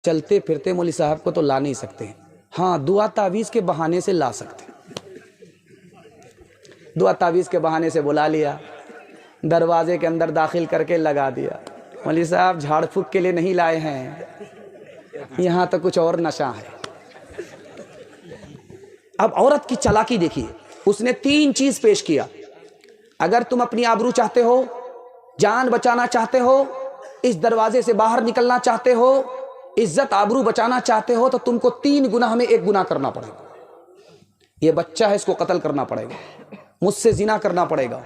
چلتے پھرتے مولوی صاحب کو تو لا نہیں سکتے، ہاں دعا تعویذ کے بہانے سے لا سکتے۔ دعا تعویذ کے بہانے سے بلا لیا، دروازے کے اندر داخل کر کے لگا دیا۔ مولوی صاحب جھاڑ پھونک کے لیے نہیں لائے ہیں، یہاں تو کچھ اور نشہ ہے۔ اب عورت کی چالاکی دیکھیے، اس نے 3 چیز پیش کیا۔ اگر تم اپنی آبرو چاہتے ہو، جان بچانا چاہتے ہو، اس دروازے سے باہر نکلنا چاہتے ہو، عزت آبرو بچانا چاہتے ہو، تو تم کو 3 گناہ میں 1 گناہ کرنا پڑے گا۔ یہ بچہ ہے، اس کو قتل کرنا پڑے گا، مجھ سے زنا کرنا پڑے گا،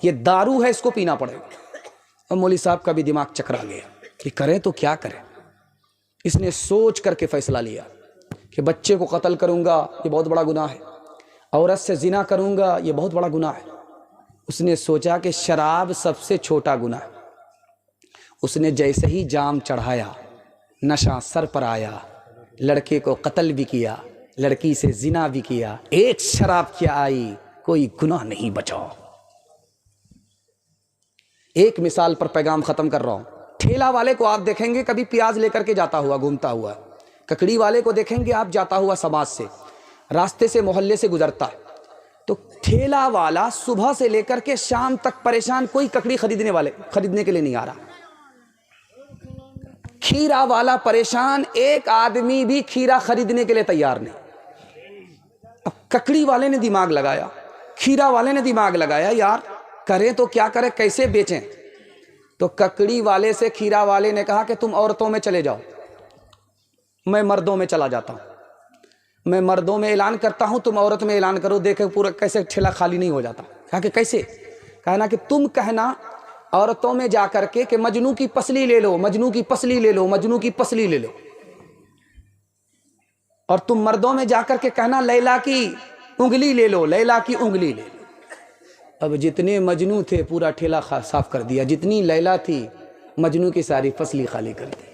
یہ دارو ہے، اس کو پینا پڑے گا۔ اور مولوی صاحب کا بھی دماغ چکرا گیا کہ کریں تو کیا کریں۔ اس نے سوچ کر کے فیصلہ لیا کہ بچے کو قتل کروں گا یہ بہت بڑا گناہ ہے، عورت سے زنا کروں گا یہ بہت بڑا گناہ ہے۔ اس نے سوچا کہ شراب سب سے چھوٹا گناہ ہے۔ اس نے جیسے ہی جام چڑھایا، نشہ سر پر آیا، لڑکے کو قتل بھی کیا، لڑکی سے زنا بھی کیا، ایک شراب کی آئی، کوئی گناہ نہیں بچا۔ ایک مثال پر پیغام ختم کر رہا ہوں۔ ٹھیلا والے کو آپ دیکھیں گے کبھی پیاز لے کر کے جاتا ہوا، گھومتا ہوا، ککڑی والے کو دیکھیں گے آپ جاتا ہوا سماج سے، راستے سے، محلے سے گزرتا ہے، تو ٹھیلا والا صبح سے لے کر کے شام تک پریشان، کوئی ککڑی خریدنے کے لیے نہیں آ رہا۔ کھیرا والا پریشان، ایک آدمی بھی کھیرا خریدنے کے لیے تیار نہیں۔ اب ککڑی والے نے دماغ لگایا، کھیرا والے نے دماغ لگایا، یار کریں تو کیا کریں، کیسے بیچیں؟ تو ککڑی والے سے کھیرا والے نے کہا کہ تم عورتوں میں چلے جاؤ، میں مردوں میں چلا جاتا ہوں، میں مردوں میں اعلان کرتا ہوں، تم عورت میں اعلان کرو، دیکھیں پورا کیسے ٹھیلا خالی نہیں ہو جاتا۔ کہا کہ کیسے؟ کہنا کہ تم کہنا عورتوں میں جا کر کے کہ مجنو کی پسلی لے لو، مجنو کی پسلی لے لو، مجنو کی پسلی لے لو، اور تم مردوں میں جا کر کے کہنا لیلا کی انگلی لے لو، لیلا کی انگلی لے لو۔ اب جتنے مجنو تھے پورا ٹھیلا صاف کر دیا، جتنی لیلا تھی مجنو کی ساری پسلی خالی کر دی۔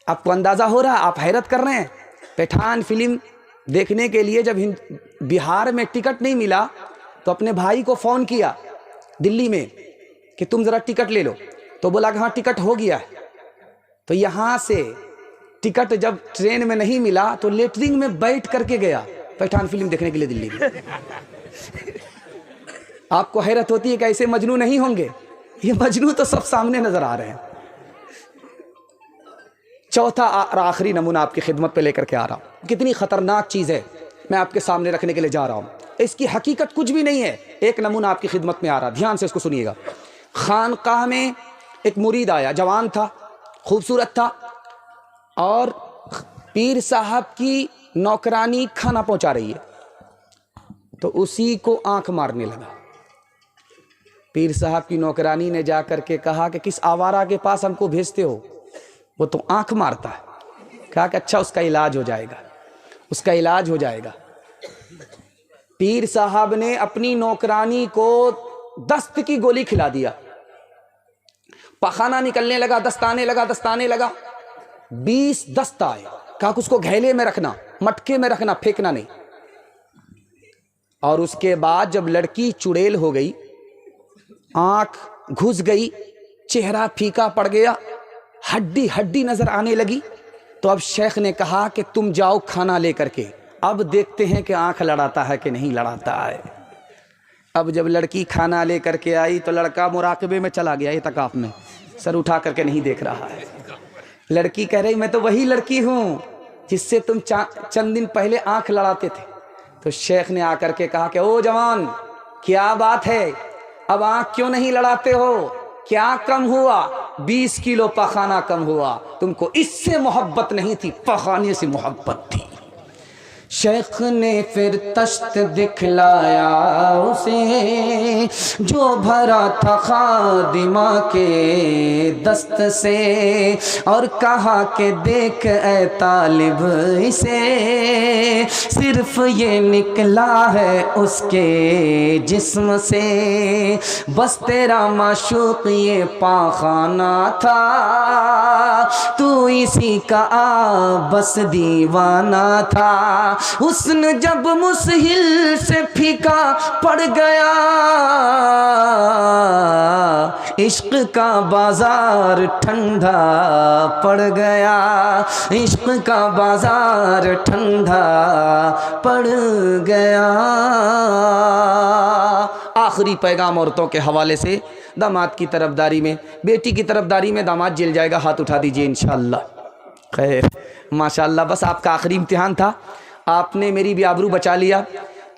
آپ کو اندازہ ہو رہا، آپ حیرت کر رہے ہیں، پٹھان فلم دیکھنے کے لیے جب بہار میں ٹکٹ نہیں ملا تو اپنے بھائی کو فون کیا دلی میں کہ تم ذرا ٹکٹ لے لو، تو بولا کہ ہاں ٹکٹ ہو گیا ہے۔ تو یہاں سے ٹکٹ جب ٹرین میں نہیں ملا تو لیٹرنگ میں بیٹھ کر کے گیا پٹھان فلم دیکھنے کے لیے دلی میں۔ آپ کو حیرت ہوتی ہے کہ ایسے مجنو نہیں ہوں گے؟ یہ مجنو تو سب سامنے نظر آ رہے ہیں۔ چوتھا اور آخری نمونہ آپ کی خدمت پہ لے کر کے آ رہا ہوں، کتنی خطرناک چیز ہے میں آپ کے سامنے رکھنے کے لیے جا رہا ہوں، اس کی حقیقت کچھ بھی نہیں ہے۔ ایک نمونہ آپ کی خدمت میں آ رہا، دھیان سے اس کو سنیے گا۔ خانقاہ میں ایک مرید آیا، جوان تھا، خوبصورت تھا، اور پیر صاحب کی نوکرانی کھانا پہنچا رہی ہے، تو اسی کو آنکھ مارنے لگا۔ پیر صاحب کی نوکرانی نے جا کر کے کہا کہ کس آوارہ کے پاس ہم کو بھیجتے ہو، وہ تو آنکھ مارتا ہے۔ کہا کہ اچھا اس کا علاج ہو جائے گا، اس کا علاج ہو جائے گا۔ پیر صاحب نے اپنی نوکرانی کو دست کی گولی کھلا دیا، پخانہ نکلنے لگا، دستانے لگا، 20 دست آئے۔ کہا کہ اس کو گھیلے میں رکھنا، مٹکے میں رکھنا، پھینکنا نہیں۔ اور اس کے بعد جب لڑکی چڑیل ہو گئی، آنکھ گھس گئی، چہرہ پھیکا پڑ گیا، ہڈی نظر آنے لگی، تو اب شیخ نے کہا کہ تم جاؤ کھانا لے کر کے، اب دیکھتے ہیں کہ آنکھ لڑاتا ہے کہ نہیں لڑاتا ہے۔ اب جب لڑکی کھانا لے کر کے آئی تو لڑکا مراقبے میں چلا گیا، اعتکاف میں، سر اٹھا کر کے نہیں دیکھ رہا ہے۔ لڑکی کہہ رہی میں تو وہی لڑکی ہوں جس سے تم چند دن پہلے آنکھ لڑاتے تھے۔ تو شیخ نے آ کر کے کہا کہ او جوان، کیا بات ہے، اب آنکھ کیوں نہیں لڑاتے ہو، کیا کم ہوا؟ 20 کلو پخانہ کم ہوا، تم کو اس سے محبت نہیں تھی، پخانے سے محبت تھی۔ شیخ نے پھر تشت دکھلایا اسے جو بھرا تھا خادمہ کے دست سے، اور کہا کہ دیکھ اے طالب اسے، صرف یہ نکلا ہے اس کے جسم سے، بس تیرا معشوق یہ پاخانہ تھا، تو اسی کا بس دیوانہ تھا، حسن جب مسہل سے پھیکا پڑ گیا، عشق کا بازار ٹھنڈا پڑ گیا، عشق کا بازار ٹھنڈا پڑ گیا۔ آخری پیغام عورتوں کے حوالے سے، داماد کی طرفداری میں، بیٹی کی طرفداری میں داماد جل جائے گا، ہاتھ اٹھا دیجئے انشاءاللہ۔ خیر ماشاءاللہ، بس آپ کا آخری امتحان تھا، آپ نے میری بھی آبرو بچا لیا،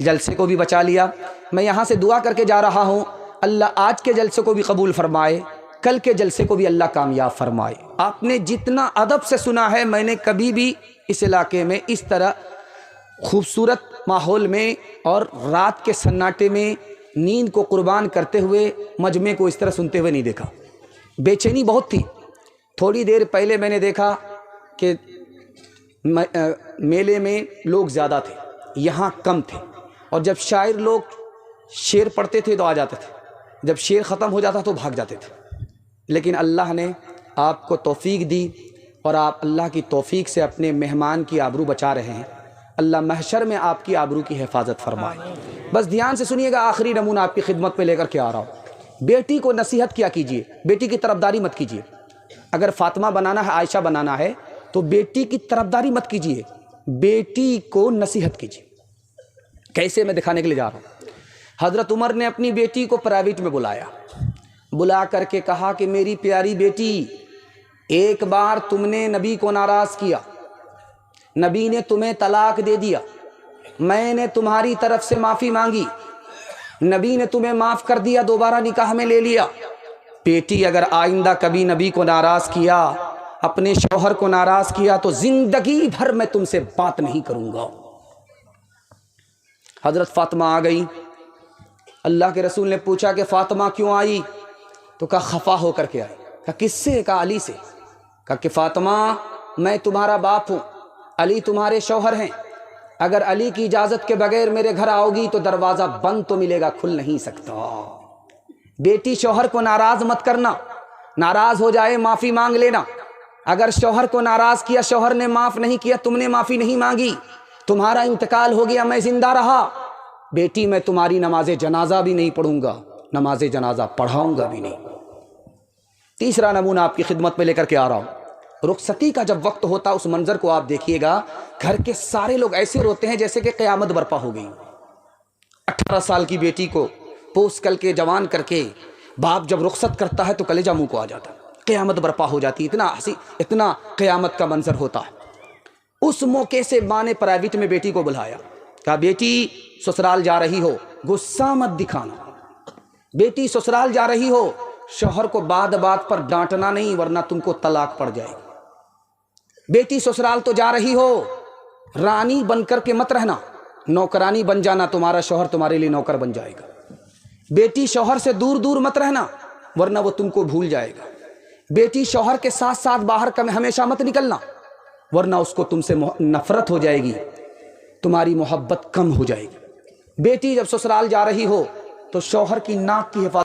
جلسے کو بھی بچا لیا۔ میں یہاں سے دعا کر کے جا رہا ہوں، اللہ آج کے جلسے کو بھی قبول فرمائے، کل کے جلسے کو بھی اللہ کامیاب فرمائے۔ آپ نے جتنا ادب سے سنا ہے، میں نے کبھی بھی اس علاقے میں اس طرح خوبصورت ماحول میں اور رات کے سناٹے میں نیند کو قربان کرتے ہوئے مجمع کو اس طرح سنتے ہوئے نہیں دیکھا۔ بے چینی بہت تھی۔ تھوڑی دیر پہلے میں نے دیکھا کہ میلے میں لوگ زیادہ تھے، یہاں کم تھے، اور جب شاعر لوگ شعر پڑھتے تھے تو آ جاتے تھے، جب شعر ختم ہو جاتا تو بھاگ جاتے تھے۔ لیکن اللہ نے آپ کو توفیق دی اور آپ اللہ کی توفیق سے اپنے مہمان کی آبرو بچا رہے ہیں۔ اللہ محشر میں آپ کی آبرو کی حفاظت فرمائے۔ بس دھیان سے سنیے گا، آخری نمونہ آپ کی خدمت میں لے کر کے آ رہا ہوں۔ بیٹی کو نصیحت کیا کیجیے، بیٹی کی طرفداری مت کیجیے۔ اگر فاطمہ بنانا ہے، عائشہ بنانا ہے، تو بیٹی کی طرفداری مت کیجیے، بیٹی کو نصیحت کیجیے۔ کیسے، میں دکھانے کے لیے جا رہا ہوں۔ حضرت عمر نے اپنی بیٹی کو پرائیویٹ میں بلایا، بلا کر کے کہا کہ میری پیاری بیٹی، ایک بار تم نے نبی کو ناراض کیا، نبی نے تمہیں طلاق دے دیا، میں نے تمہاری طرف سے معافی مانگی، نبی نے تمہیں معاف کر دیا، دوبارہ نکاح میں لے لیا۔ بیٹی اگر آئندہ کبھی نبی کو ناراض کیا، اپنے شوہر کو ناراض کیا، تو زندگی بھر میں تم سے بات نہیں کروں گا۔ حضرت فاطمہ آ گئی۔ اللہ کے رسول نے پوچھا کہ فاطمہ کیوں آئی؟ تو کہا خفا ہو کر کے آئی۔ کہا کس سے؟ کہا علی سے۔ کہا کہ فاطمہ، میں تمہارا باپ ہوں، علی تمہارے شوہر ہیں، اگر علی کی اجازت کے بغیر میرے گھر آؤ گی تو دروازہ بند تو ملے گا، کھل نہیں سکتا۔ بیٹی شوہر کو ناراض مت کرنا، ناراض ہو جائے معافی مانگ لینا۔ اگر شوہر کو ناراض کیا، شوہر نے معاف نہیں کیا، تم نے معافی نہیں مانگی، تمہارا انتقال ہو گیا، میں زندہ رہا، بیٹی میں تمہاری نماز جنازہ بھی نہیں پڑھوں گا، نماز جنازہ پڑھاؤں گا بھی نہیں۔ تیسرا نمونہ آپ کی خدمت میں لے کر کے آ رہا ہوں۔ رخصتی کا جب وقت ہوتا، اس منظر کو آپ دیکھیے گا، گھر کے سارے لوگ ایسے روتے ہیں جیسے کہ قیامت برپا ہو گئی۔ 18 سال کی بیٹی کو پوس کر کے جوان کر کے باپ جب رخصت کرتا ہے تو کلیجہ منہ کو آ جاتا ہے، قیامت برپا ہو جاتی، اتنا قیامت کا منظر ہوتا ہے۔ اس موقع سے ماں نے پرائیویٹ میں بیٹی کو بلایا، کہا بیٹی سسرال جا رہی ہو، غصہ مت دکھانا، بیٹی سسرال جا رہی ہو، شوہر کو بات بات پر ڈانٹنا نہیں ورنہ تم کو طلاق پڑ جائے گی۔ بیٹی سسرال تو جا رہی ہو، رانی بن کر کے مت رہنا، نوکرانی بن جانا، تمہارا شوہر تمہارے لیے نوکر بن جائے گا۔ بیٹی شوہر سے دور دور مت رہنا ورنہ وہ تم کو بھول جائے گا۔ بیٹی شوہر کے ساتھ ساتھ باہر ہمیشہ مت نکلنا ورنہ اس کو تم سے نفرت ہو جائے گی، تمہاری محبت کم ہو جائے گی۔ بیٹی جب سسرال جا رہی ہو تو شوہر کی ناک کی حفاظت